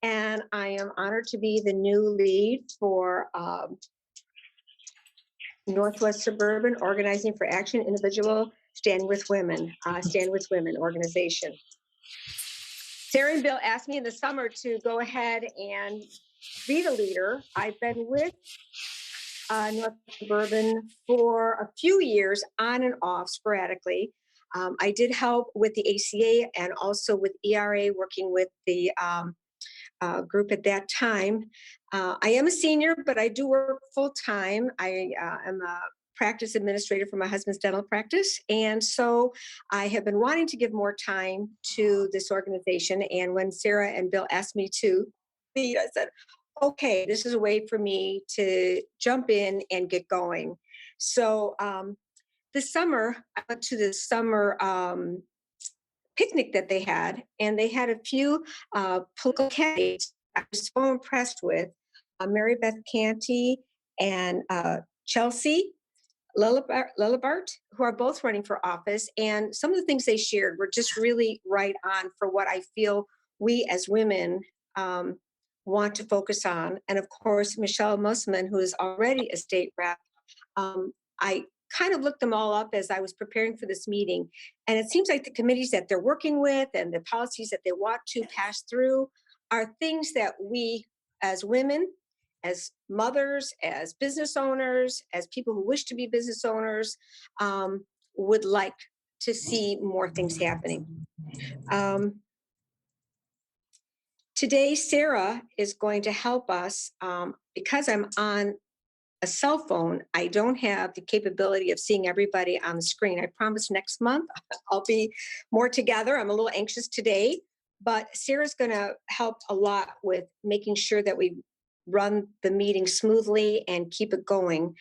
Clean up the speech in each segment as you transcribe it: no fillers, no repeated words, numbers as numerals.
and I am honored to be the new lead for Northwest Suburban Organizing for Action Individual Stand with Women organization. Sarah and Bill asked me in the summer to go ahead and be the leader. I've been with North Suburban for a few years, on and off, sporadically. I did help with the ACA and also with ERA, working with the group at that time. I am a senior, but I do work full time. I am a practice administrator for my husband's dental practice. And so I have been wanting to give more time to this organization. And when Sarah and Bill asked me to lead, I said, okay, this is a way for me to jump in and get going. So this summer, I went to the summer picnic that they had, and they had a few political candidates I was so impressed with. Mary Beth Canty and Chelsea Lillibart, who are both running for office. And some of the things they shared were just really right on for what I feel we as women want to focus on. And of course, Michelle Musselman, who is already a state rep. I kind of looked them all up as I was preparing for this meeting. And it seems like the committees that they're working with and the policies that they want to pass through are things that we as women, as mothers, as business owners, as people who wish to be business owners, would like to see more things happening. Today, Sarah is going to help us because I'm on a cell phone. I don't have the capability of seeing everybody on the screen. I promise next month I'll be more together. I'm a little anxious today, but Sarah's going to help a lot with making sure that we run the meeting smoothly and keep it going.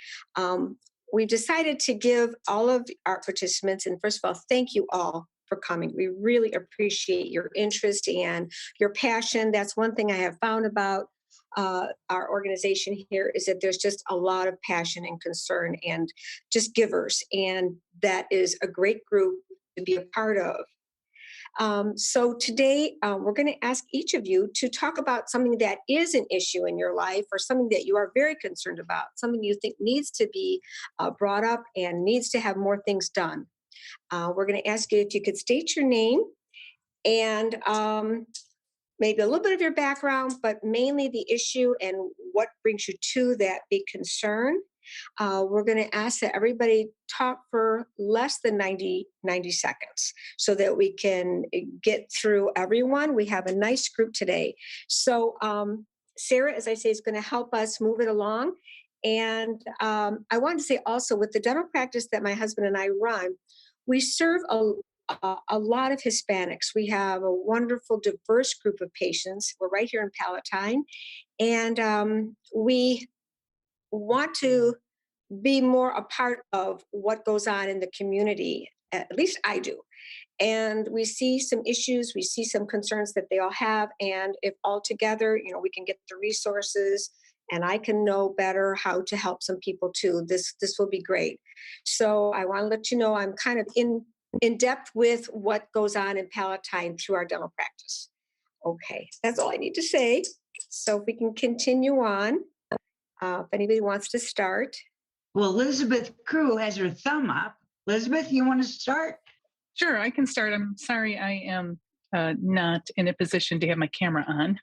We've decided to give all of our participants, and first of all, thank you all for coming. We really appreciate your interest and your passion. That's one thing I have found about our organization here, is that there's just a lot of passion and concern and just givers. And that is a great group to be a part of. So today we're going to ask each of you to talk about something that is an issue in your life, or something that you are very concerned about, something you think needs to be brought up and needs to have more things done. We're going to ask you if you could state your name and maybe a little bit of your background, but mainly the issue and what brings you to that big concern. We're going to ask that everybody talk for less than 90 seconds so that we can get through everyone. We have a nice group today. So Sarah, as I say, is going to help us move it along. And I wanted to say also, with the dental practice that my husband and I run, we serve a lot of Hispanics. We have a wonderful, diverse group of patients. We're right here in Palatine, and we want to be more a part of what goes on in the community. At least I do. And we see some issues, we see some concerns that they all have. And if all together, we can get the resources and I can know better how to help some people too, this will be great. So I want to let you know I'm kind of in depth with what goes on in Palatine through our dental practice. Okay, that's all I need to say. So if we can continue on, if anybody wants to start. Well, Elizabeth Crew has her thumb up. Elizabeth, you want to start? Sure, I can start. I'm sorry, I am not in a position to have my camera on.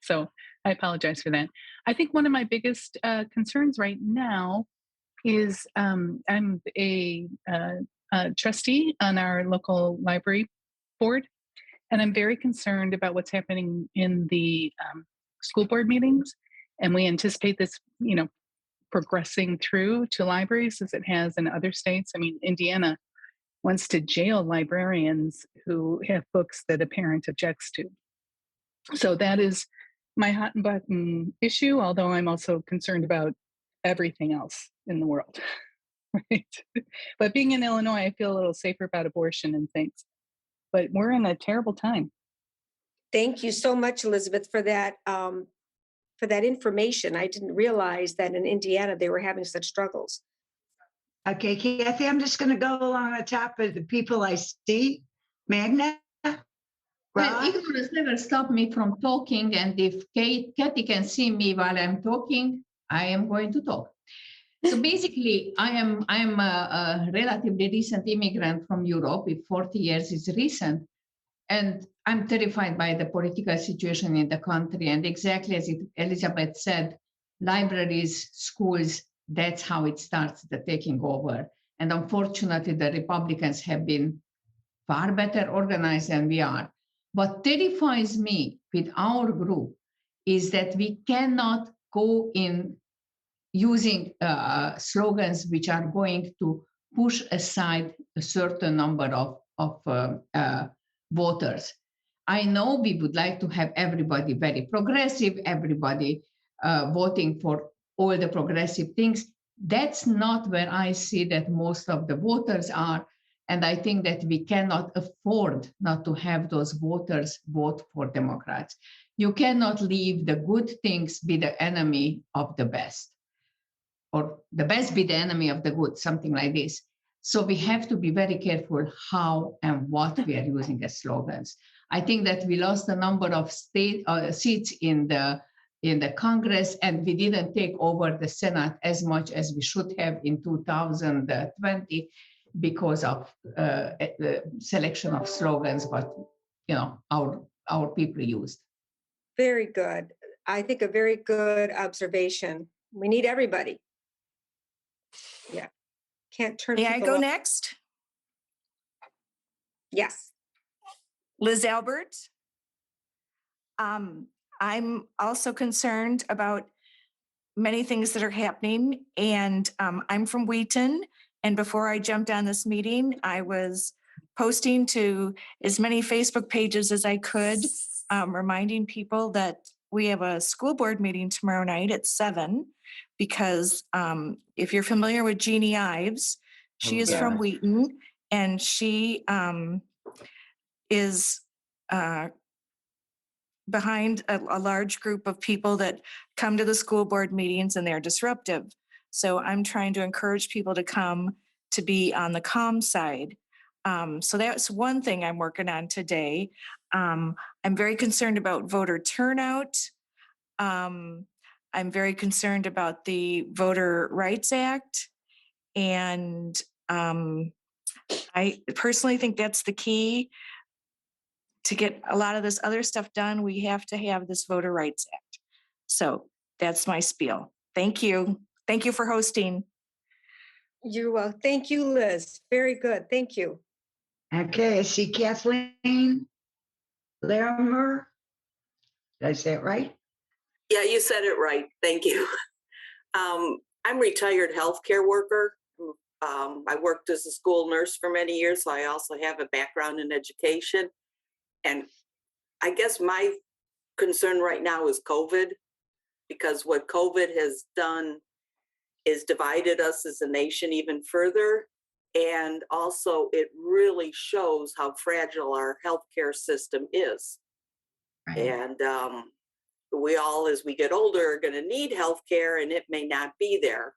So I apologize for that. I think one of my biggest concerns right now is I'm a trustee on our local library board, and I'm very concerned about what's happening in the school board meetings. And we anticipate this, progressing through to libraries as it has in other states. I mean, Indiana wants to jail librarians who have books that a parent objects to. So that is my hot button issue, although I'm also concerned about everything else in the world. Right? But being in Illinois, I feel a little safer about abortion and things. But we're in a terrible time. Thank you so much, Elizabeth, for that information. I didn't realize that in Indiana they were having such struggles. Okay, Kathy, I'm just going to go along the top of the people I see. Magna? Well, Rod? ignorance never stopped me from talking, and if Kathy can see me while I'm talking, I am going to talk. So basically, I'm a relatively recent immigrant from Europe. If 40 years is recent, and I'm terrified by the political situation in the country. And exactly as Elizabeth said, libraries, schools, that's how it starts, the taking over. And unfortunately, the Republicans have been far better organized than we are. What terrifies me with our group is that we cannot go in using slogans which are going to push aside a certain number of voters. I know we would like to have everybody very progressive, everybody voting for all the progressive things. That's not where I see that most of the voters are. And I think that we cannot afford not to have those voters vote for Democrats. You cannot leave the good things be the enemy of the best, or the best be the enemy of the good, something like this. So we have to be very careful how and what we are using as slogans. I think that we lost a number of seats in the Congress, and we didn't take over the Senate as much as we should have in 2020 because of the selection of slogans, but our people used. Very good. I think a very good observation. We need everybody. Yeah. Can't turn May I people go off. next? Yes. Liz Albert. I'm also concerned about many things that are happening, and I'm from Wheaton. And before I jumped on this meeting, I was posting to as many Facebook pages as I could, reminding people that we have a school board meeting tomorrow night at 7, because if you're familiar with Jeannie Ives, she is from Wheaton, and she is behind a large group of people that come to the school board meetings, and they're disruptive. So I'm trying to encourage people to come to be on the calm side. So that's one thing I'm working on today. I'm very concerned about voter turnout. I'm very concerned about the Voter Rights Act. And I personally think that's the key. To get a lot of this other stuff done, we have to have this Voter Rights Act. So that's my spiel. Thank you. Thank you for hosting. You're welcome. Thank you, Liz. Very good. Thank you. Okay, I see Kathleen Larimer. Did I say it right? Yeah, you said it right. Thank you. I'm a retired healthcare worker. I worked as a school nurse for many years, so I also have a background in education. And I guess my concern right now is COVID, because what COVID has done is divided us as a nation even further. And also it really shows how fragile our healthcare system is. Right. And we all, as we get older, are going to need healthcare, and it may not be there,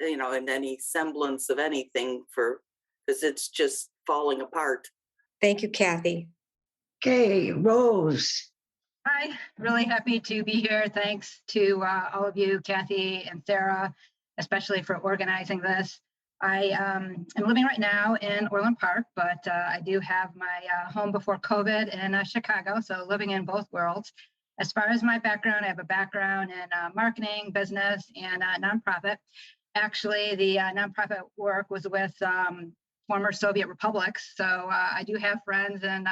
in any semblance of anything, because it's just falling apart. Thank you, Kathy. Okay, Rose. Hi, really happy to be here. Thanks to all of you, Kathy and Sarah, especially for organizing this. I am living right now in Orland Park, but I do have my home before COVID in Chicago, so living in both worlds. As far as my background, I have a background in marketing, business, and nonprofit. Actually, the nonprofit work was with former Soviet republics, so I do have friends in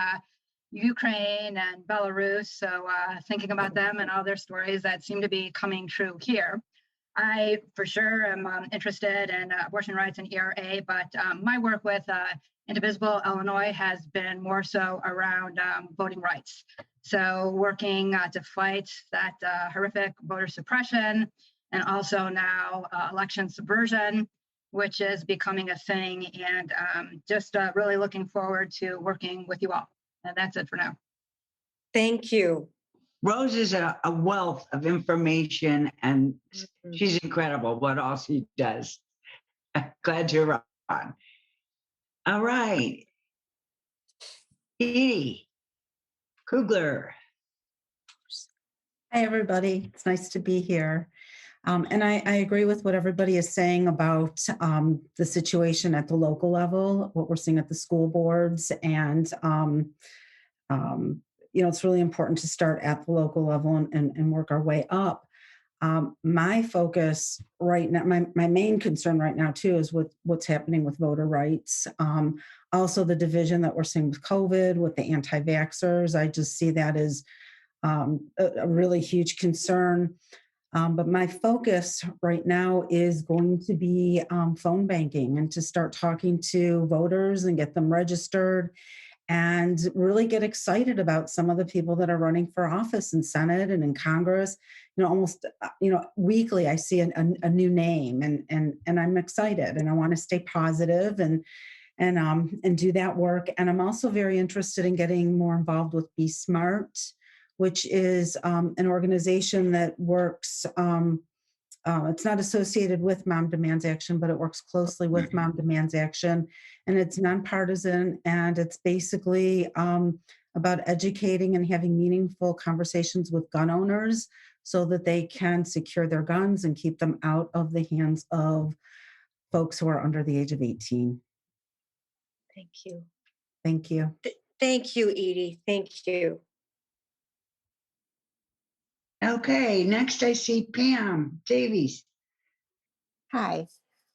Ukraine and Belarus. So thinking about them and all their stories that seem to be coming true here. I, for sure, am interested in abortion rights and ERA, but my work with Indivisible Illinois has been more so around voting rights. So working to fight that horrific voter suppression, and also now election subversion, which is becoming a thing, and just really looking forward to working with you all. And that's it for now. Thank you. Rose is a wealth of information, and she's incredible what all she does. Glad you're on. All right. Edie, Kugler. Hi, everybody. It's nice to be here. And I agree with what everybody is saying about the situation at the local level, what we're seeing at the school boards. And, it's really important to start at the local level and work our way up. My focus right now, my main concern right now, too, is with what's happening with voter rights. Also, the division that we're seeing with COVID, with the anti-vaxxers. I just see that as a really huge concern. But my focus right now is going to be phone banking and to start talking to voters and get them registered and really get excited about some of the people that are running for office in Senate and in Congress. Almost, weekly I see a new name and I'm excited and I want to stay positive and do that work. And I'm also very interested in getting more involved with Be Smart, which is an organization that works, it's not associated with Mom Demands Action, but it works closely with Mom Demands Action. And it's nonpartisan, and it's basically about educating and having meaningful conversations with gun owners so that they can secure their guns and keep them out of the hands of folks who are under the age of 18. Thank you. Thank you. Thank you, Edie. Thank you. Okay, next I see Pam Davies. Hi.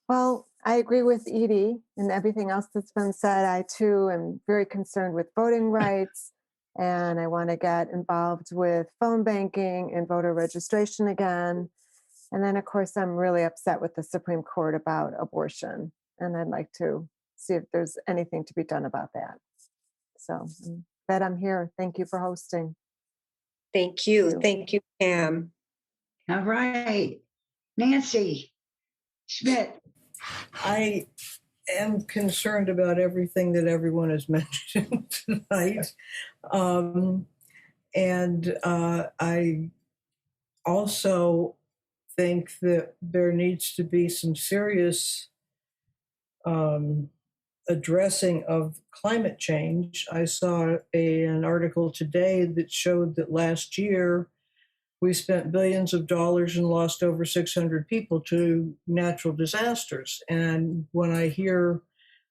Well, I agree with Edie and everything else that's been said. I too am very concerned with voting rights, and I want to get involved with phone banking and voter registration again. And then, of course, I'm really upset with the Supreme Court about abortion, and I'd like to see if there's anything to be done about that. So I'm glad I'm here. Thank you for hosting. Thank you. Thank you, Pam. All right, Nancy Schmidt. I am concerned about everything that everyone has mentioned tonight. I also think that there needs to be some serious addressing of climate change. I saw an article today that showed that last year we spent billions of dollars and lost over 600 people to natural disasters. And when I hear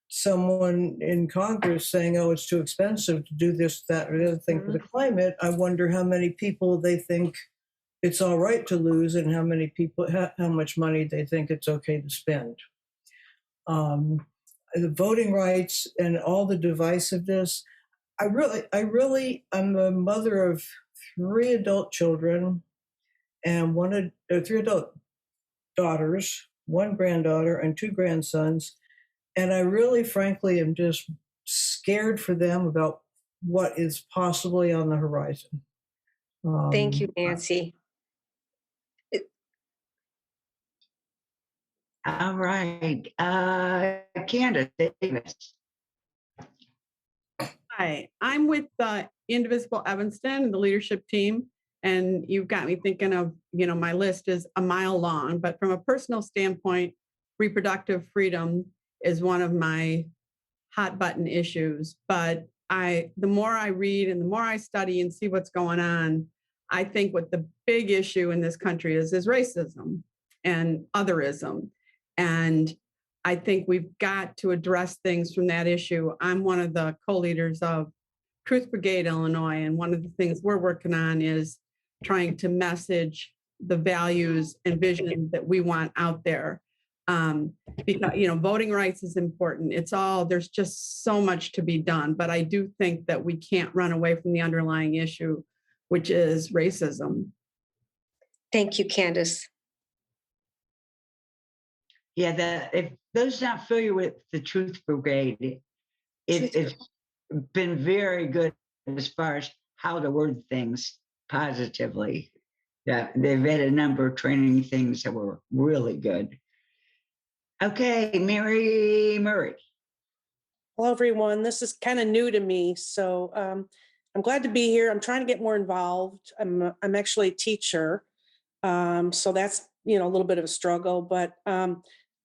someone in Congress saying, oh, it's too expensive to do this, that, or the other thing for the climate, I wonder how many people they think it's all right to lose and how many people, how much money they think it's okay to spend. The voting rights and all the divisiveness, I'm a mother of 3 adult children and 3 adult daughters, 1 granddaughter and 2 grandsons. And I really, frankly, am just scared for them about what is possibly on the horizon. Thank you, Nancy. All right, Candace Davis. Hi, I'm with Indivisible Evanston, the leadership team, and you've got me thinking of, my list is a mile long, but from a personal standpoint, reproductive freedom is one of my hot button issues. But the more I read and the more I study and see what's going on, I think what the big issue in this country is racism and otherism. And I think we've got to address things from that issue. I'm one of the co-leaders of Truth Brigade Illinois, and one of the things we're working on is trying to message the values and vision that we want out there. Because, voting rights is important. There's just so much to be done, but I do think that we can't run away from the underlying issue, which is racism. Thank you, Candace. Yeah, if those not familiar with the Truth Brigade, it's been very good as far as how to word things positively. Yeah, they've had a number of training things that were really good. Okay, Mary Murray. Hello, everyone. This is kind of new to me, so I'm glad to be here. I'm trying to get more involved. I'm actually a teacher, so that's a little bit of a struggle. But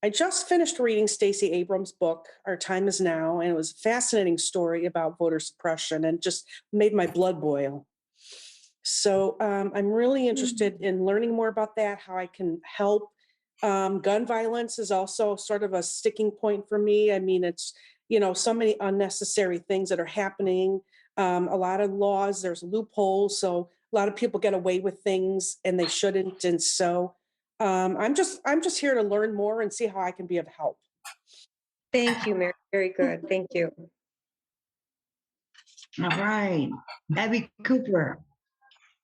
I just finished reading Stacey Abrams' book, Our Time Is Now, and it was a fascinating story about voter suppression and just made my blood boil. So I'm really interested in learning more about that, how I can help. Gun violence is also sort of a sticking point for me. I mean, it's, so many unnecessary things that are happening. A lot of laws, there's loopholes. So a lot of people get away with things and they shouldn't. And so I'm just here to learn more and see how I can be of help. Thank you, Mary. Very good. Thank you. All right. Abby Cooper.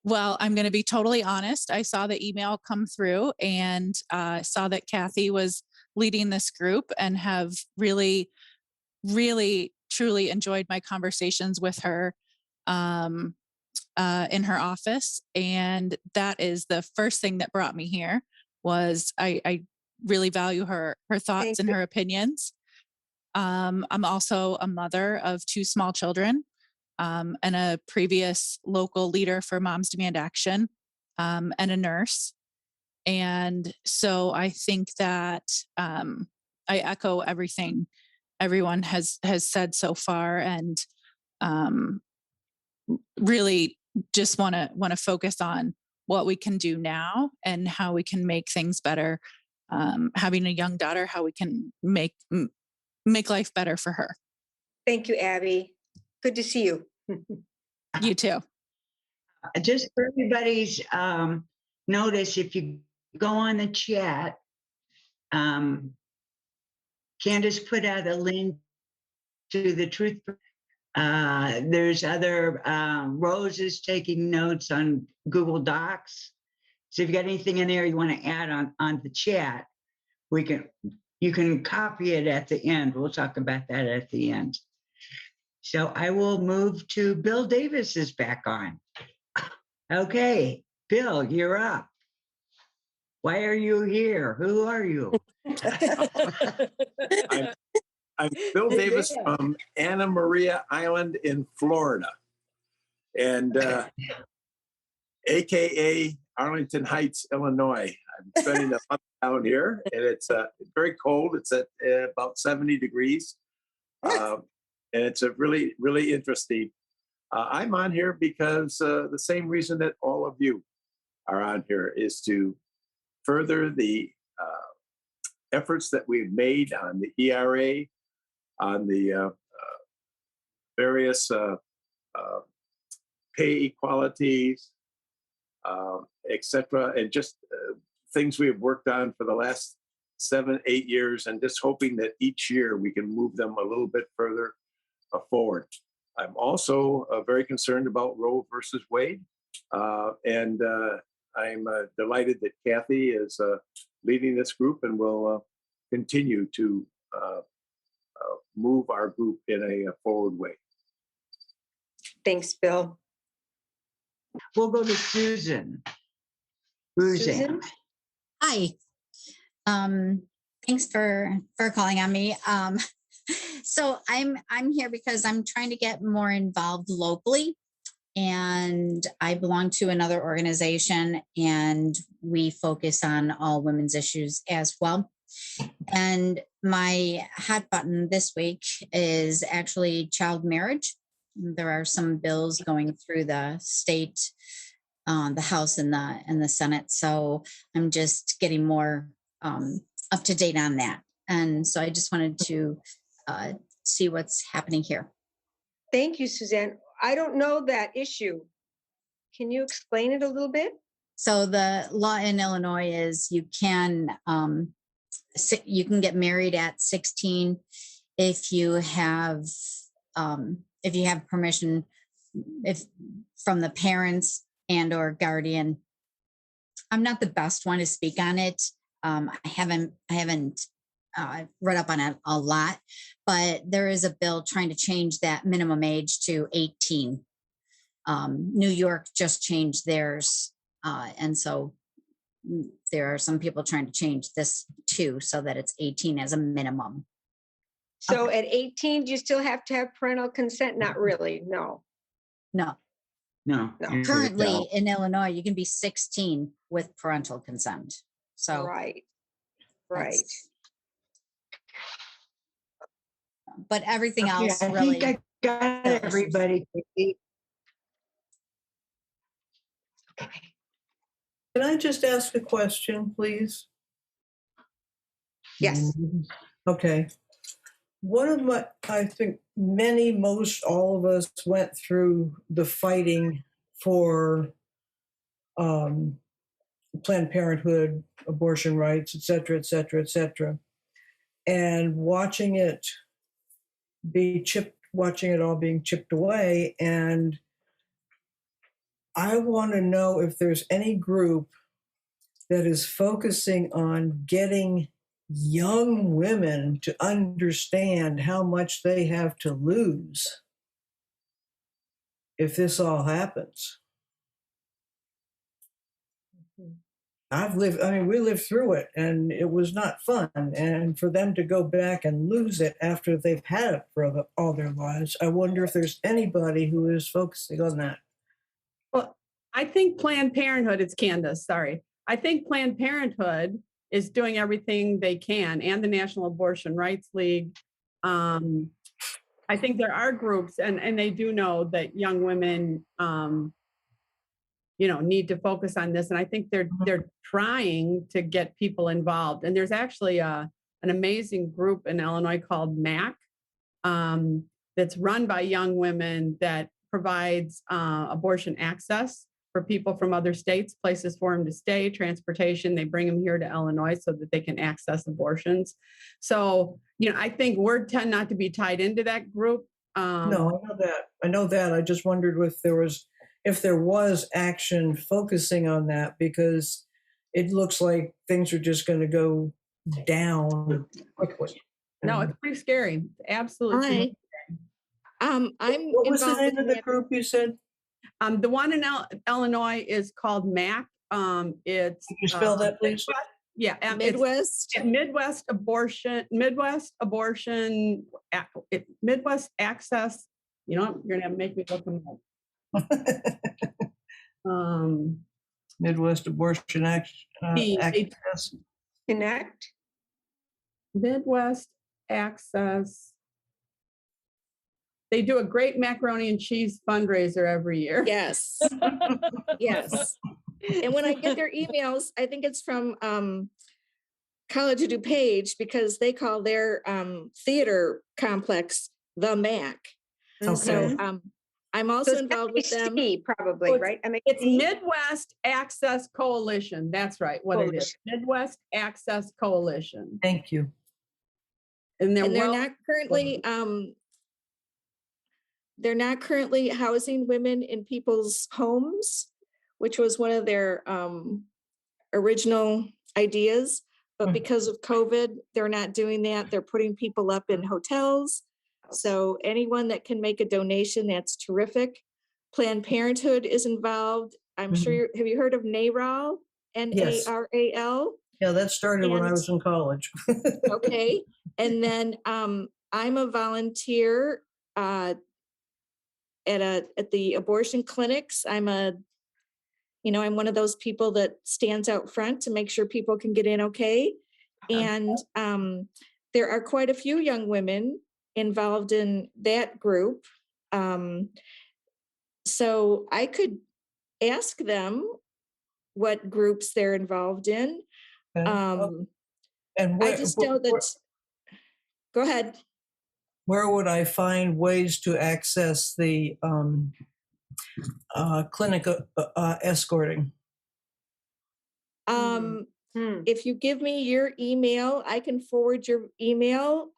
Well, I'm going to be totally honest. I saw the email come through and saw that Kathy was leading this group and have really, really, truly enjoyed my conversations with her in her office. And that is the first thing that brought me here. Was I really value her thoughts and her opinions. I'm also a mother of 2 small children. And a previous local leader for Moms Demand Action, and a nurse. And so I think that I echo everything everyone has said so far, and really just want to focus on what we can do now and how we can make things better. Having a young daughter, how we can make life better for her. Thank you, Abby. Good to see you. You too. Just for everybody's notice, if you go on the chat, Candace put out a link to the truth. There's other, Rose is taking notes on Google Docs. So if you got anything in there you want to add on the chat, you can copy it at the end. We'll talk about that at the end. So I will move to Bill Davis is back on. Okay, Bill, you're up. Why are you here? Who are you? I'm Bill Davis from Anna Maria Island in Florida, and AKA Arlington Heights, Illinois. I'm spending a month down here, and it's very cold. It's at about 70 degrees, and it's a really, really interesting. I'm on here because the same reason that all of you are on here is to further the efforts that we've made on the ERA, on the various pay equalities, etc., and just things we have worked on for the last 7-8 years, and just hoping that each year we can move them a little bit further forward. I'm also very concerned about Roe versus Wade, and I'm delighted that Kathy is leading this group and will continue to move our group in a forward way. Thanks, Bill. We'll go to Susan. Susan. Hi. Thanks for calling on me. So I'm here because I'm trying to get more involved locally, and I belong to another organization, and we focus on all women's issues as well. And my hot button this week is actually child marriage. There are some bills going through the state, the House and the Senate. So I'm just getting more up to date on that. And so I just wanted to see what's happening here. Thank you, Suzanne. I don't know that issue. Can you explain it a little bit? So the law in Illinois is you can get married at 16 if you have permission from the parents and or guardian. I'm not the best one to speak on it. I haven't read up on it a lot, but there is a bill trying to change that minimum age to 18. New York just changed theirs, and so there are some people trying to change this too, so that it's 18 as a minimum. So at 18, do you still have to have parental consent? Not really. No. Currently in Illinois, you can be 16 with parental consent. So right. but everything Okay, else I really. think I got it, everybody. Can I just ask a question, please? Yes. Okay. One of my, I think most, all of us went through the fighting for Planned Parenthood, abortion rights, et cetera, et cetera, et cetera. And watching it all being chipped away. And I want to know if there's any group that is focusing on getting young women to understand how much they have to lose if this all happens. We lived through it and it was not fun. And for them to go back and lose it after they've had it for all their lives, I wonder if there's anybody who is focusing on that. Well, I think Planned Parenthood, it's Candace, sorry. I think Planned Parenthood is doing everything they can, and the National Abortion Rights League. I think there are groups, and they do know that young women, need to focus on this. And I think they're trying to get people involved. And there's actually an amazing group in Illinois called MAC that's run by young women that provides abortion access for people from other states, places for them to stay, transportation. They bring them here to Illinois so that they can access abortions. So, I think we tend not to be tied into that group. No, I know that. I just wondered if there was action focusing on that, because it looks like things are just going to go down quickly. No, it's pretty scary. Absolutely. I'm What was the involved name in of the that. group you said? The one in Illinois is called MAC. It's Can you spell that, please? Midwest. It's Midwest Access. You're going to make me look them up. Midwest Abortion Access. Connect. Midwest Access. They do a great macaroni and cheese fundraiser every year. Yes. Yes. And when I get their emails, I think it's from College of DuPage, because they call their theater complex the MAC. Okay. So I'm also involved with them. Probably, right? It's Midwest Access Coalition. That's right. What it is. Midwest Access Coalition. Thank you. And they're not currently housing women in people's homes, which was one of their original ideas. But because of COVID, they're not doing that. They're putting people up in hotels. So anyone that can make a donation, that's terrific. Planned Parenthood is involved. I'm sure, have you heard of NARAL? NARAL? Yeah, that started when I was in college. Okay. And then I'm a volunteer at the abortion clinics. I'm one of those people that stands out front to make sure people can get in okay. And there are quite a few young women involved in that group. So I could ask them what groups they're involved in. And I just know that, go ahead. Where would I find ways to access the clinic escorting? If you give me your email, I can forward your email.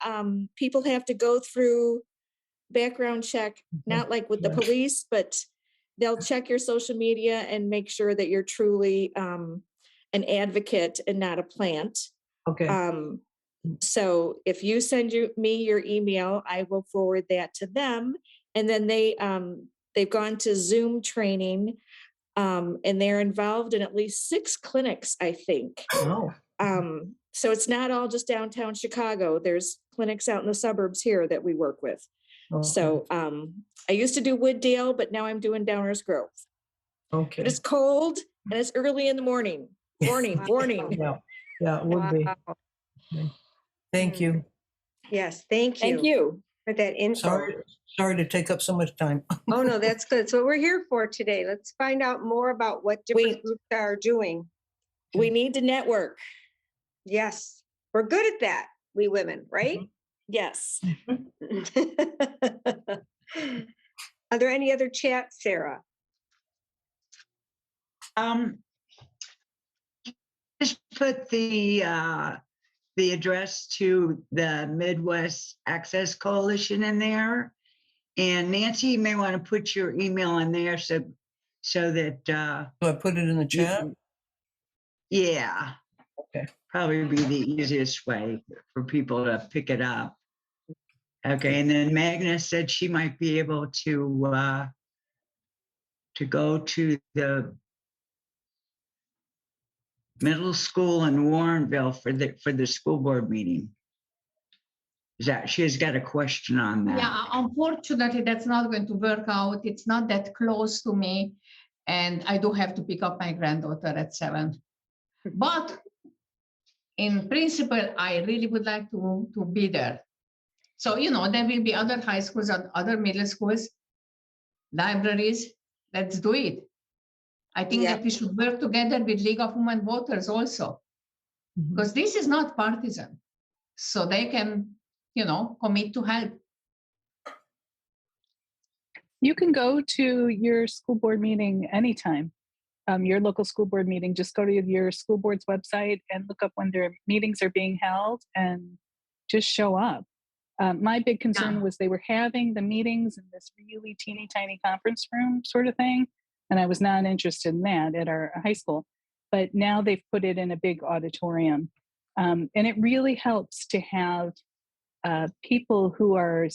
People have to go through background check, not like with the police, but they'll check your social media and make sure that you're truly an advocate and not a plant. Okay. So if you send me your email, I will forward that to them. And then they've gone to Zoom training, and they're involved in at least 6 clinics, I think. Oh. So it's not all just downtown Chicago. There's clinics out in the suburbs here that we work with. Okay. So I used to do Wooddale, but now I'm doing Downers Grove. Okay. But it's cold and it's early in the morning. Morning. Yeah, it would be. Okay. Thank you. Yes, thank you. Thank you. for that info. Sorry to take up so much time. Oh, no, that's good. So we're here for today. Let's find out more about what different groups are doing. We need to network. Yes, we're good at that, we women, right? Yes. Are there any other chats, Sarah? Just put the address to the Midwest Access Coalition in there. And Nancy, you may want to put your email in there so that Do I put it in the chat? Yeah. Okay. Probably be the easiest way for people to pick it up. Okay, and then Magna said she might be able to go to the middle school in Warrenville for the school board meeting. Is that she has got a question on that? Yeah, unfortunately, that's not going to work out. It's not that close to me, and I do have to pick up my granddaughter at 7. But in principle, I really would like to be there. So, there will be other high schools and other middle schools, libraries. Let's do it. I think that we should work together with League of Women Voters also, because this is not partisan. So they can, commit to help. You can go to your school board meeting anytime. Your local school board meeting, just go to your school board's website and look up when their meetings are being held and just show up. My big concern was they were having the meetings in this really teeny tiny conference room sort of thing. And I was not interested in that at our high school. But now they've put it in a big auditorium. And it really helps to have people who are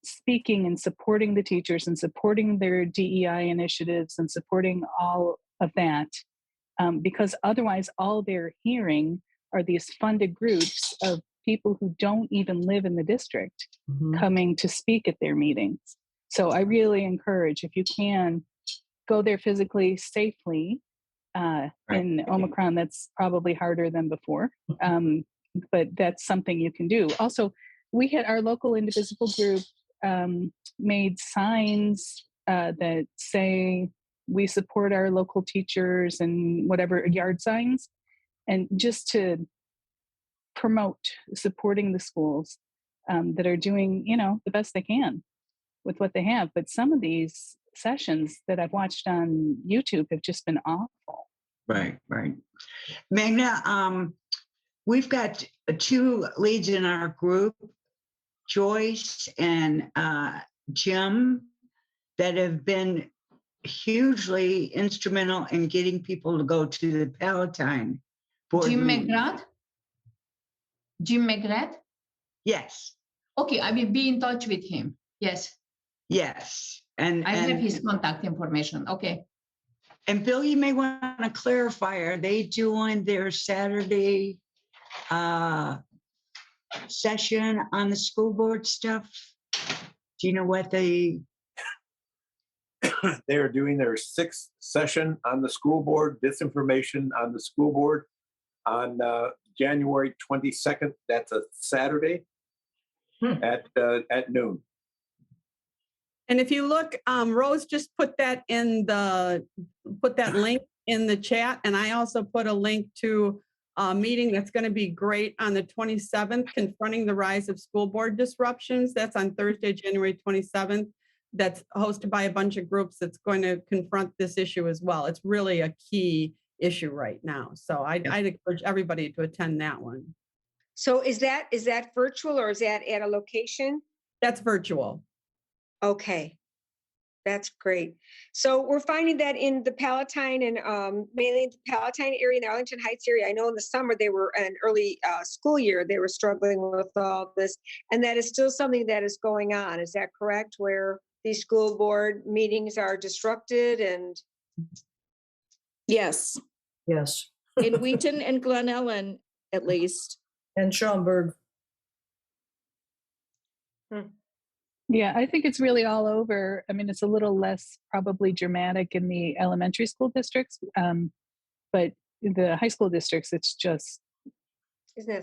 speaking and supporting the teachers and supporting their DEI initiatives and supporting all of that. Because otherwise, all they're hearing are these funded groups of people who don't even live in the district coming to speak at their meetings. So I really encourage, if you can, go there physically, safely. In Omicron, that's probably harder than before. But that's something you can do. Also, we had our local Indivisible group made signs that say we support our local teachers and whatever, yard signs, and just to promote supporting the schools that are doing, the best they can with what they have. But some of these sessions that I've watched on YouTube have just been awful. Right. Magna, we've got 2 leads in our group, Joyce and Jim, that have been hugely instrumental in getting people to go to the Palatine board meeting. Jim McGrath? Yes. Okay, I will be in touch with him. Yes. And I have his contact information. Okay. And Bill, you may want to clarify, are they doing their Saturday session on the school board stuff? Do you know what they are doing their 6th session on the school board, disinformation on the school board on January 22nd. That's a Saturday at noon. And if you look, Rose just put that link in the chat. And I also put a link to a meeting that's going to be great on the 27th, Confronting the Rise of School Board Disruptions. That's on Thursday, January 27th. That's hosted by a bunch of groups that's going to confront this issue as well. It's really a key issue right now. So I'd encourage everybody to attend that one. So is that virtual or is that at a location? That's virtual. Okay, that's great. So we're finding that in the Palatine and mainly in the Palatine area, in the Arlington Heights area. I know in the summer they were an early school year, they were struggling with all this, and that is still something that is going on. Is that correct? Where these school board meetings are disrupted and? Yes. In Wheaton and Glen Ellen, at least. And Schaumburg. Yeah, I think it's really all over. I mean, it's a little less probably dramatic in the elementary school districts, but in the high school districts, it's just,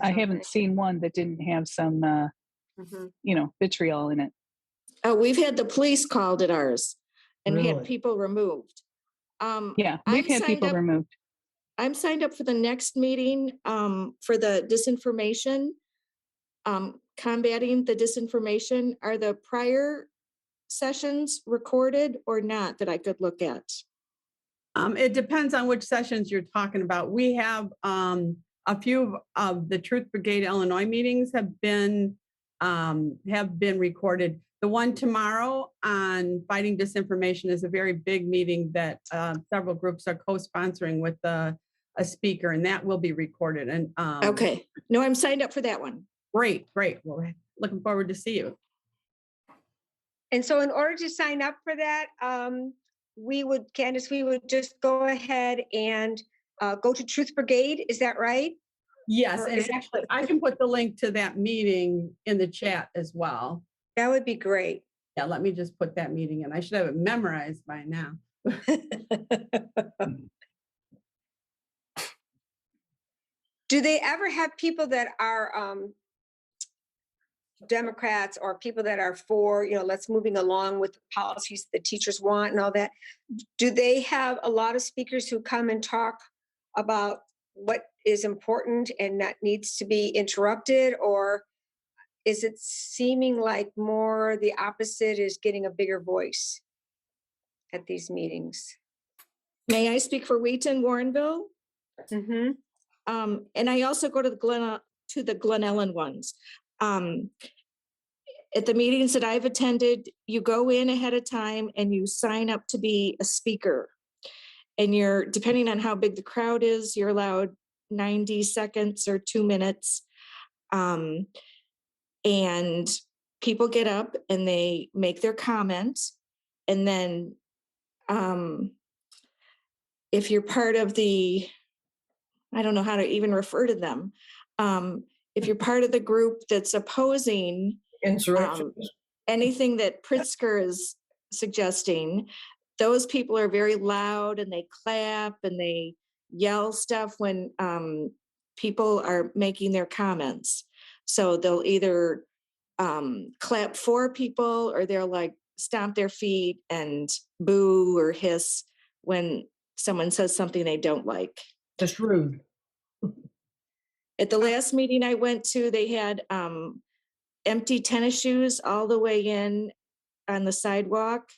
I haven't seen one that didn't have some vitriol in it. We've had the police called at ours and had Really? people removed. Yeah, we've had people removed. I'm signed up for the next meeting for the disinformation, combating the disinformation. Are the prior sessions recorded or not that I could look at? It depends on which sessions you're talking about. We have a few of the Truth Brigade Illinois meetings have been recorded. The one tomorrow on fighting disinformation is a very big meeting that several groups are co-sponsoring with a speaker, and that will be recorded. And okay, no, I'm signed up for that one. Great. Well, we're looking forward to see you. And so in order to sign up for that, Candace, we would just go ahead and go to Truth Brigade. Is that right? Yes, and actually I can put the link to that meeting in the chat as well. That would be great. Yeah, let me just put that meeting in. I should have it memorized by now. Do they ever have people that are Democrats or people that are for, let's moving along with the policies the teachers want and all that? Do they have a lot of speakers who come and talk about what is important and that needs to be interrupted? Or is it seeming like more the opposite is getting a bigger voice at these meetings? May I speak for Wheaton, Warrenville? Mm-hmm. And I also go to the Glen Ellen ones. At the meetings that I've attended, you go in ahead of time and you sign up to be a speaker. And depending on how big the crowd is, you're allowed 90 seconds or 2 minutes. And people get up and they make their comments. And then if you're part of I don't know how to even refer to them. If you're part of the group that's opposing anything that Pritzker is suggesting, those people are very loud and they clap and they yell stuff when people are making their comments. So they'll either clap for people or they'll like stomp their feet and boo or hiss when someone says something they don't like. Just rude. At the last meeting I went to, they had empty tennis shoes all the way in on the sidewalk.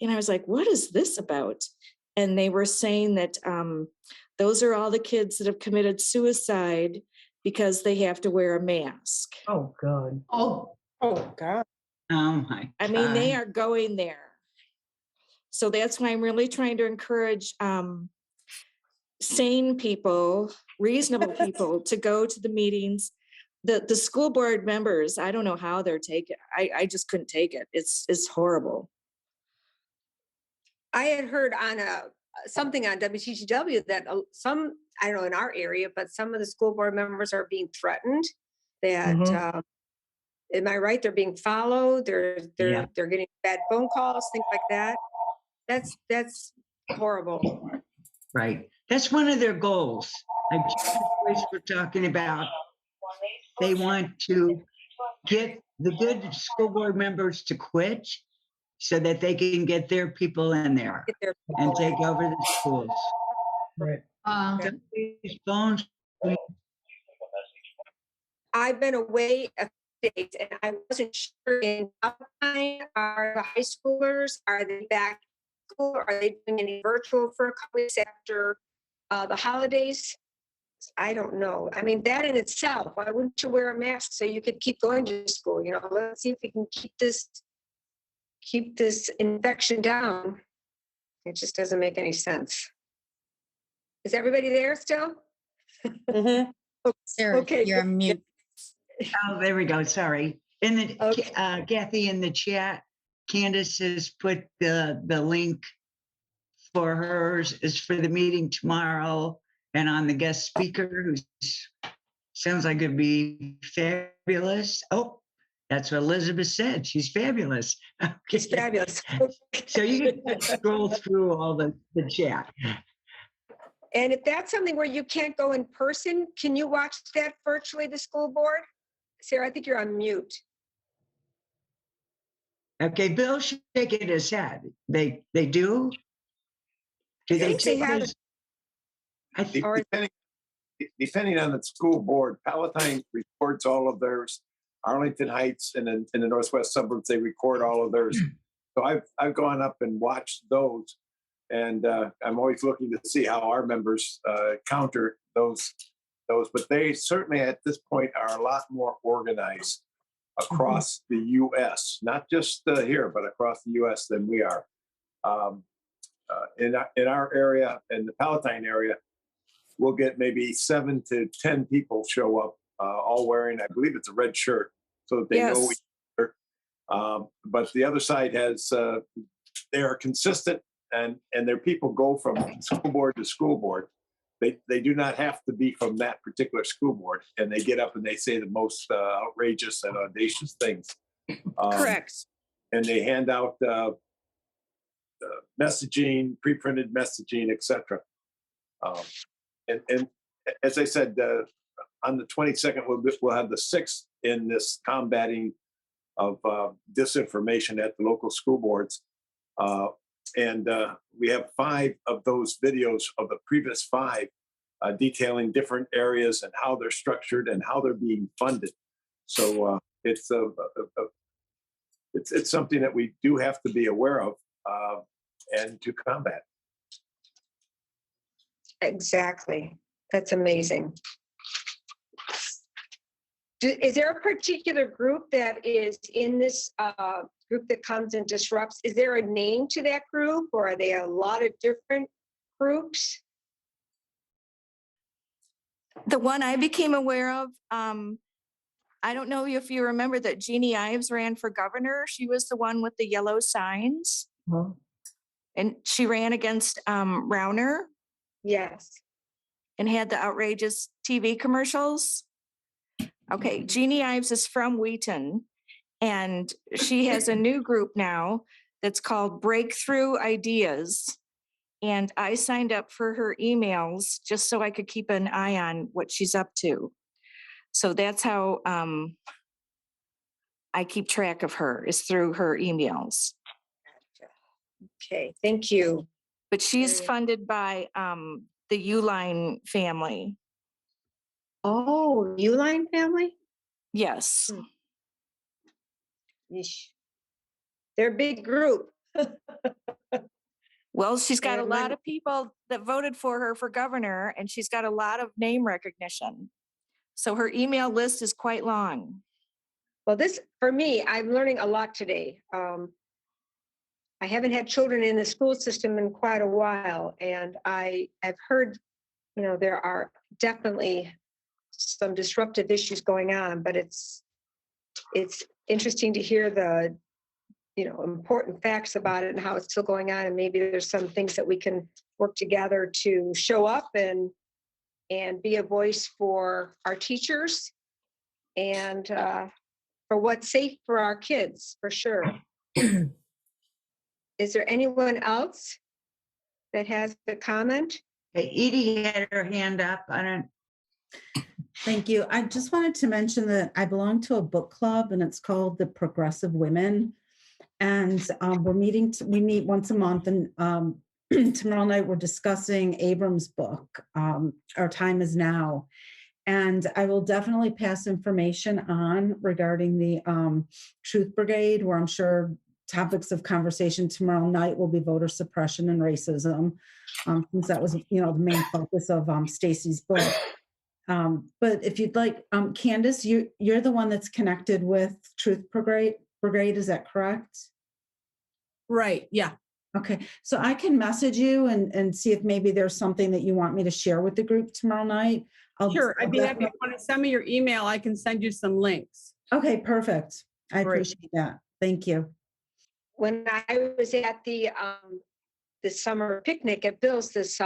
And I was like, what is this about? And they were saying that those are all the kids that have committed suicide because they have to wear a mask. Oh, God. Oh, God. Oh, my God. I mean, they are going there. So that's why I'm really trying to encourage sane people, reasonable people to go to the meetings. The school board members, I don't know how they're taking it. I just couldn't take it. It's horrible. I had heard on something on WTGW that some, I don't know in our area, but some of the school board members are being threatened. That am I right? They're being followed. They're getting bad phone calls, things like that. That's horrible. Right. That's one of their goals. Like the place we're talking about, they want to get the good school board members to quit so that they can get their people in there and take over the schools. Right. These phones. I've been away a few days and I wasn't sure in Alpine, are the high schoolers, are they back in school? Are they doing any virtual for a couple weeks after the holidays? I don't know. I mean, that in itself, why wouldn't you wear a mask so you could keep going to school? Let's see if we can keep this infection down. It just doesn't make any sense. Is everybody there still? Mm-hmm. Sarah, okay, you're on mute. Oh, there we go. Sorry. In the Kathy, in the chat, Candace has put the link for hers is for the meeting tomorrow, and on the guest speaker who sounds like it'd be fabulous. Oh, that's what Elizabeth said. She's fabulous. Okay. She's fabulous. So you can scroll through all the chat. And if that's something where you can't go in person, can you watch that virtually, the school board? Sarah, I think you're on mute. Okay, Bill's shaking his head. They do? Do I they think they take have those? I think or Depending on the school board, Palatine records all of theirs. Arlington Heights and in the northwest suburbs, they record all of theirs. So I've gone up and watched those, and I'm always looking to see how our members counter those. But they certainly at this point are a lot more organized across the U.S., not just here, but across the U.S. than we are. In our area, in the Palatine area, we'll get maybe 7 to 10 people show up, all wearing, I believe it's a red shirt, so that they know each other. But the other side has, they are consistent, and their people go from school board to school board. They do not have to be from that particular school board, and they get up and they say the most outrageous and audacious things. Correct. And they hand out messaging, pre-printed messaging, etc. And as I said, on the 22nd, we'll have the 6th in this combating of disinformation at the local school boards. And we have 5 of those videos of the previous 5 detailing different areas and how they're structured and how they're being funded. So it's something that we do have to be aware of and to combat. exactly. That's amazing. Is there a particular group that is in this group that comes and disrupts? Is there a name to that group, or are they a lot of different groups? The one I became aware of, I don't know if you remember that Jeannie Ives ran for governor. She was the one with the yellow signs. And she ran against Rauner. Yes. And had the outrageous TV commercials. Okay, Jeannie Ives is from Wheaton, and she has a new group now that's called Breakthrough Ideas. And I signed up for her emails just so I could keep an eye on what she's up to. So that's how I keep track of her, is through her emails. Okay, thank you. But she's funded by the Uline family. Oh, Uline family? Yes. Yeesh. They're a big group. Well, she's got a lot of people that voted for her for governor, and she's got a lot of name recognition. So her email list is quite long. Well, this, for me, I'm learning a lot today. I haven't had children in the school system in quite a while, and I've heard, there are definitely some disruptive issues going on, but it's interesting to hear the, important facts about it and how it's still going on. And maybe there's some things that we can work together to show up and be a voice for our teachers and for what's safe for our kids, for sure. Is there anyone else that has a comment? Hey, Edie had her hand up. Thank you. I just wanted to mention that I belong to a book club, and it's called the Progressive Women. And we meet once a month, and tomorrow night we're discussing Abrams' book, Our Time Is Now. And I will definitely pass information on regarding the Truth Brigade, where I'm sure topics of conversation tomorrow night will be voter suppression and racism, since that was, the main focus of Stacy's book. But if you'd like, Candace, you're the one that's connected with Truth Brigade, is that correct? Right, yeah. Okay, so I can message you and see if maybe there's something that you want me to share with the group tomorrow night. Sure, I'd be happy. If you want to send me your email, I can send you some links. Okay, perfect. I appreciate that. Thank you. When I was at the summer picnic at Bill's this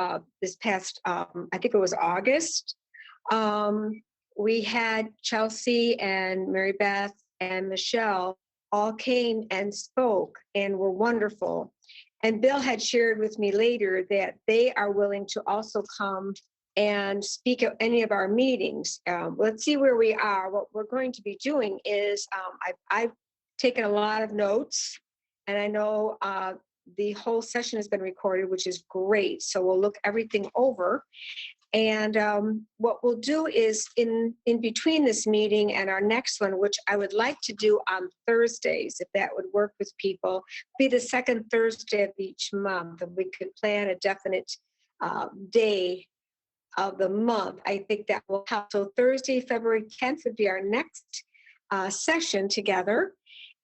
past, I think it was August, we had Chelsea and Mary Beth and Michelle all came and spoke and were wonderful. And Bill had shared with me later that they are willing to also come and speak at any of our meetings. Let's see where we are. What we're going to be doing is I've taken a lot of notes, and I know the whole session has been recorded, which is great. So we'll look everything over. And what we'll do is in between this meeting and our next one, which I would like to do on Thursdays, if that would work with people, be the second Thursday of each month, and we could plan a definite day of the month. I think that will help. So Thursday, February 10th would be our next session together.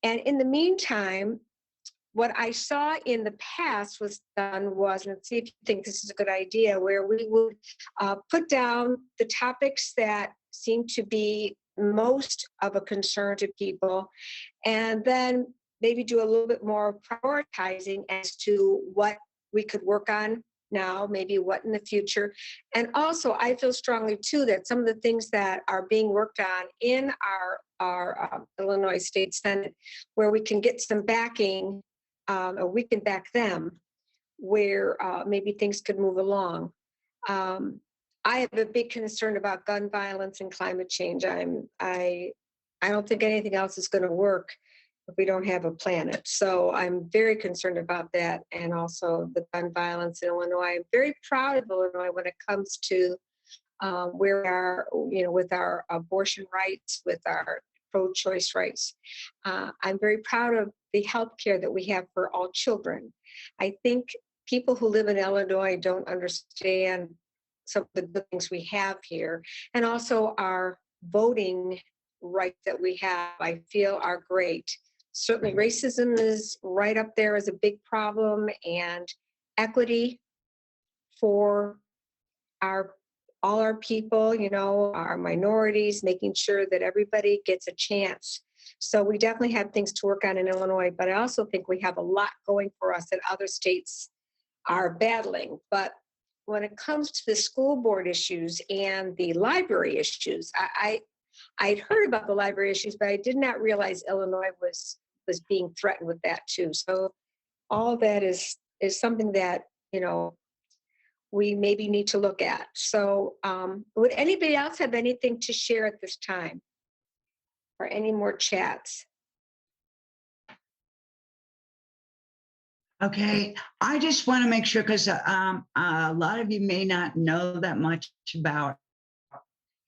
And in the meantime, what I saw in the past was done was, and see if you think this is a good idea, where we would put down the topics that seem to be most of a concern to people, and then maybe do a little bit more prioritizing as to what we could work on now, maybe what in the future. And also, I feel strongly too that some of the things that are being worked on in our Illinois State Senate, where we can get some backing, or we can back them, where maybe things could move along. I have a big concern about gun violence and climate change. I don't think anything else is going to work if we don't have a planet. So I'm very concerned about that, and also the gun violence in Illinois. I'm very proud of Illinois when it comes to where we are, with our abortion rights, with our pro-choice rights. I'm very proud of the health care that we have for all children. I think people who live in Illinois don't understand some of the good things we have here, and also our voting rights that we have, I feel are great. Certainly racism is right up there as a big problem, and equity for all our people, our minorities, making sure that everybody gets a chance. So we definitely have things to work on in Illinois, but I also think we have a lot going for us that other states are battling. But when it comes to the school board issues and the library issues, I'd heard about the library issues, but I did not realize Illinois was being threatened with that too. So all that is something that, we maybe need to look at. So would anybody else have anything to share at this time? Or any more chats? Okay, I just want to make sure, because a lot of you may not know that much about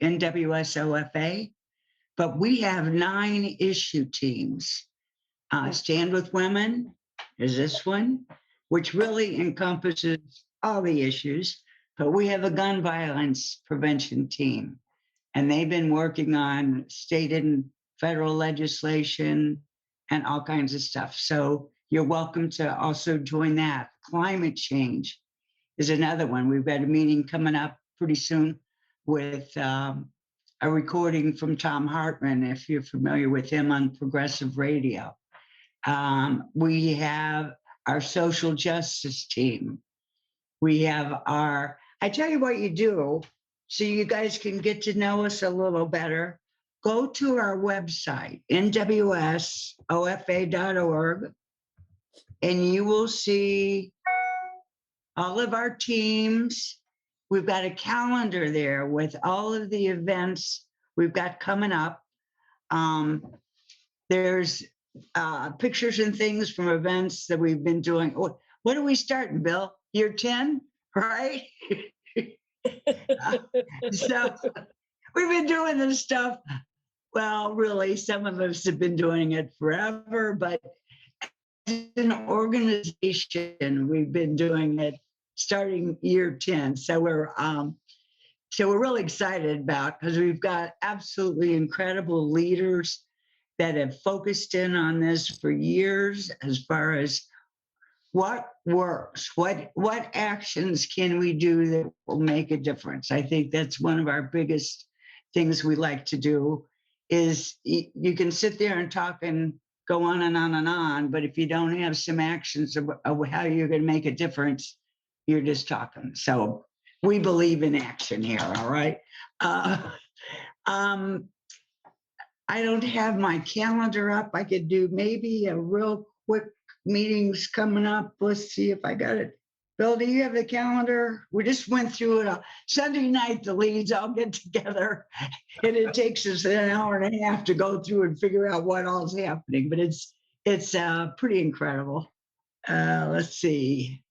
NWSOFA, but we have 9 issue teams. Stand with Women is this one, which really encompasses all the issues, but we have a gun violence prevention team, and they've been working on state and federal legislation and all kinds of stuff. So you're welcome to also join that. Climate change is another one. We've got a meeting coming up pretty soon with a recording from Tom Hartman, if you're familiar with him, on Progressive Radio. We have our social justice team. We have I tell you what you do, so you guys can get to know us a little better. Go to our website, nwsofa.org, and you will see all of our teams. We've got a calendar there with all of the events we've got coming up. There's pictures and things from events that we've been doing. What are we starting, Bill? Year 10, right? So we've been doing this stuff. Well, really, some of us have been doing it forever, but as an organization, we've been doing it starting year 10. So we're really excited about, because we've got absolutely incredible leaders that have focused in on this for years, as far as what works, what actions can we do that will make a difference. I think that's one of our biggest things we like to do, is you can sit there and talk and go on and on and on, but if you don't have some actions of how you're going to make a difference, you're just talking. So we believe in action here, all right? I don't have my calendar up. I could do maybe a real quick meetings coming up. Let's see if I got it Bill, do you have the calendar? We just went through it. Sunday night, the leads all get together, and it takes us an hour and a half to go through and figure out what all's happening. But it's pretty incredible. Let's see.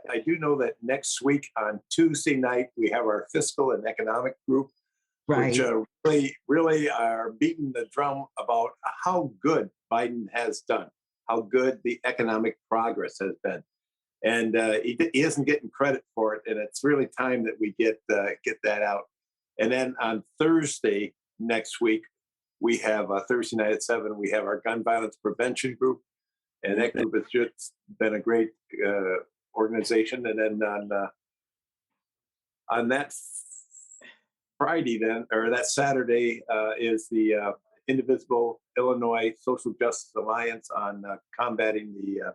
I do know that next week on Tuesday night, we have our fiscal and economic group, Right. which really are beating the drum about how good Biden has done, how good the economic progress has been. And he isn't getting credit for it. And it's really time that we get that out. And then on Thursday next week, we have Thursday night at 7, we have our gun violence prevention group. And that group has just been a great organization. And then on that Friday, or that Saturday, is the Indivisible Illinois Social Justice Alliance on combating the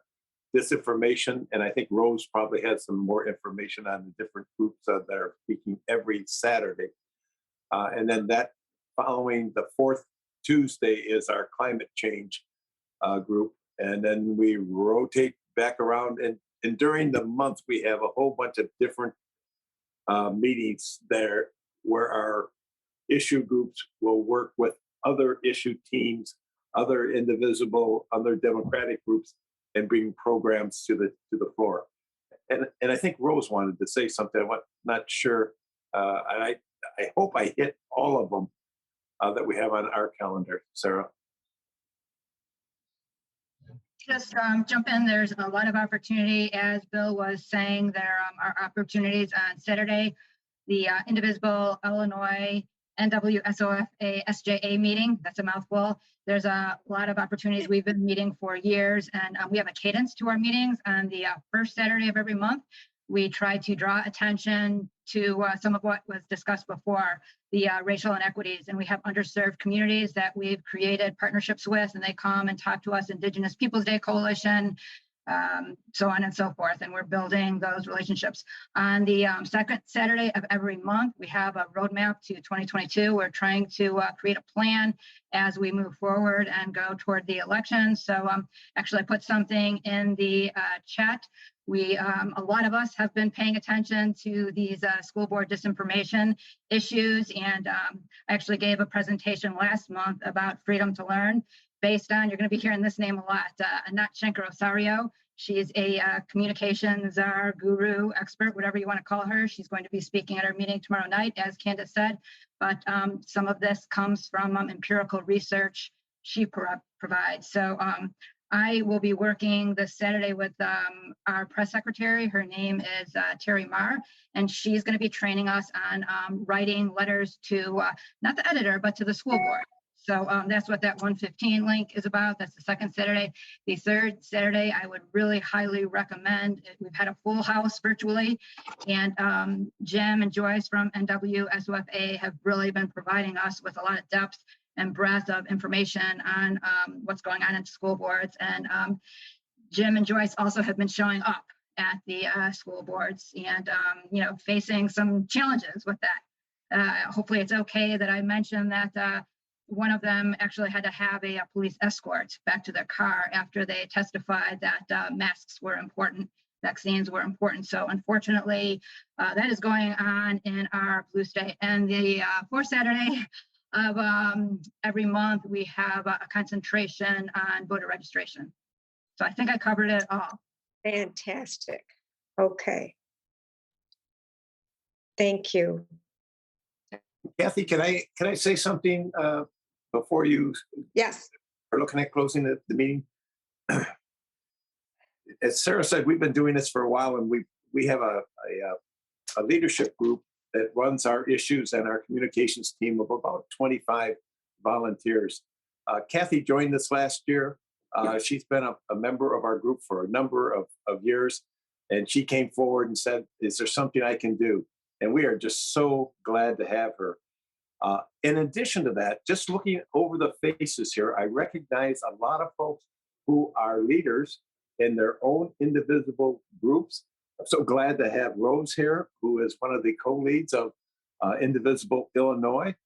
disinformation. And I think Rose probably has some more information on the different groups that are speaking every Saturday. And then that following the fourth Tuesday is our climate change group. And then we rotate back around. And during the month, we have a whole bunch of different meetings there where our issue groups will work with other issue teams, other Indivisible, other Democratic groups, and bring programs to the floor. And I think Rose wanted to say something. I'm not sure. And I hope I hit all of them that we have on our calendar, Sarah. Just jump in. There's a lot of opportunity. As Bill was saying, there are opportunities on Saturday. The Indivisible Illinois NWSOFA-SJA meeting. That's a mouthful. There's a lot of opportunities. We've been meeting for years, and we have a cadence to our meetings. On the first Saturday of every month, we try to draw attention to some of what was discussed before, the racial inequities. And we have underserved communities that we've created partnerships with, and they come and talk to us, Indigenous Peoples Day Coalition, so on and so forth. And we're building those relationships. On the second Saturday of every month, we have a roadmap to 2022. We're trying to create a plan as we move forward and go toward the election. So actually I put something in the chat. We, a lot of us have been paying attention to these school board disinformation issues. And I actually gave a presentation last month about freedom to learn, based on, you're going to be hearing this name a lot, Anat Shenker-Osario. She is a communications czar, guru, expert, whatever you want to call her. She's going to be speaking at our meeting tomorrow night, as Candace said. But some of this comes from empirical research she provides. So I will be working this Saturday with our press secretary. Her name is Terry Marr, and she's going to be training us on writing letters to, not the editor, but to the school board. So that's what that 115 link is about. That's the second Saturday. The third Saturday, I would really highly recommend. We've had a full house virtually, and Jim and Joyce from NWSOFA have really been providing us with a lot of depth and breadth of information on what's going on in school boards. And Jim and Joyce also have been showing up at the school boards and, facing some challenges with that. Hopefully it's okay that I mentioned that one of them actually had to have a police escort back to their car after they testified that masks were important, vaccines were important. So unfortunately, that is going on in our blue state. And the fourth Saturday of every month, we have a concentration on voter registration. So I think I covered it all. Fantastic. Okay. Thank you. Kathy, can I say something before you Yes. are looking at closing the meeting? As Sarah said, we've been doing this for a while, and we have a leadership group that runs our issues and our communications team of about 25 volunteers. Kathy joined us last year. She's been a member of our group for a number of years, and she came forward and said, "Is there something I can do?" And we are just so glad to have her. In addition to that, just looking over the faces here, I recognize a lot of folks who are leaders in their own indivisible groups. I'm so glad to have Rose here, who is one of the co-leads of Indivisible Illinois,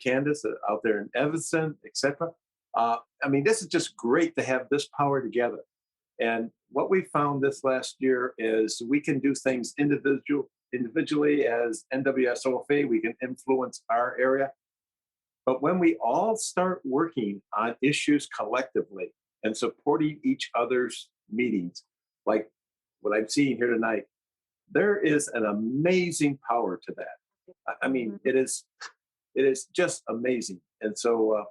Candace out there in Evanston, etc. I mean, this is just great to have this power together. And what we found this last year is we can do things individually as NWSOFA. We can influence our area. But when we all start working on issues collectively and supporting each other's meetings, like what I'm seeing here tonight, there is an amazing power to that. I mean, it is just amazing. And so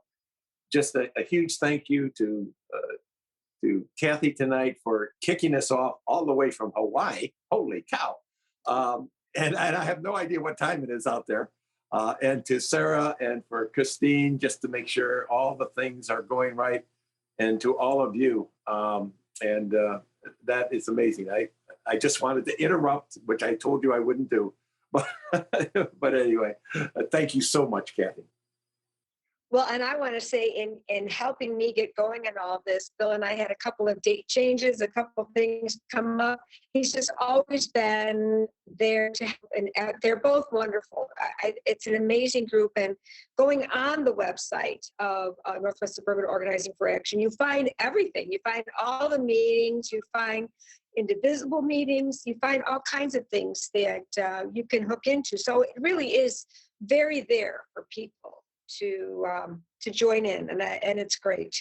just a huge thank you to Kathy tonight for kicking us off all the way from Hawaii. Holy cow. And I have no idea what time it is out there. And to Sarah and for Christine, just to make sure all the things are going right. And to all of you. That is amazing. I just wanted to interrupt, which I told you I wouldn't do. But anyway, thank you so much, Kathy. Well, and I want to say in helping me get going in all this, Bill and I had a couple of date changes, a couple of things come up. He's just always been there to help, and they're both wonderful. It's an amazing group. And going on the website of Northwest Suburban Organizing for Action, you find everything. You find all the meetings, you find indivisible meetings, you find all kinds of things that you can hook into. So it really is very there for people to join in, and it's great.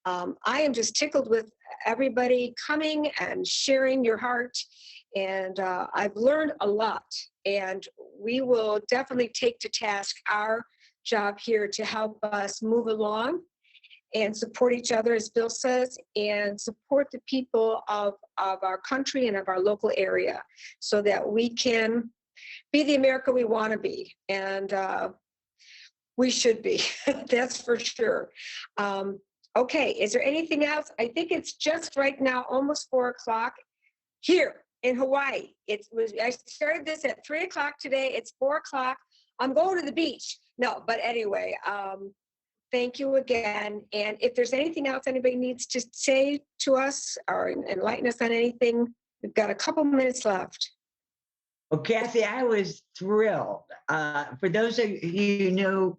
I am just tickled with everybody coming and sharing your heart, and I've learned a lot, and we will definitely take to task our job here to help us move along and support each other, as Bill says, and support the people of our country and of our local area so that we can be the America we want to be. And we should be, that's for sure. Okay, is there anything else? I think it's just right now, almost 4 o'clock here in Hawaii. I started this at 3 o'clock today. It's 4 o'clock. I'm going to the beach. No, but anyway, thank you again. And if there's anything else anybody needs to say to us or enlighten us on anything, we've got a couple minutes left. Well, Kathy, I was thrilled. For those of you who know,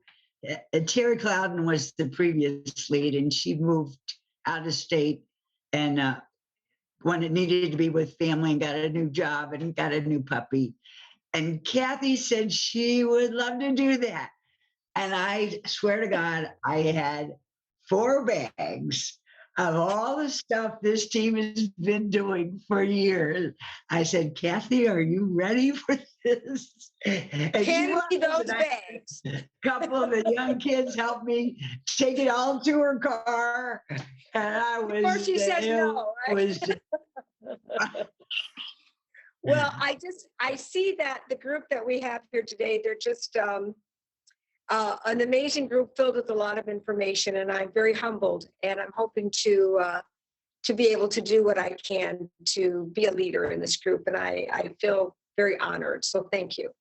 Terry Clouden was the previous lead, and she moved out of state and when it needed to be with family and got a new job and got a new puppy. And Kathy said she would love to do that. And I swear to God, I had 4 bags of all the stuff this team has been doing for years. I said, Kathy, are you ready for this? And Hand me those bags. A couple of the young kids helped me take it all to her car. And I was, before she says no, right? Well, I see that the group that we have here today, they're just an amazing group filled with a lot of information, and I'm very humbled, and I'm hoping to be able to do what I can to be a leader in this group, and I feel very honored. So thank you.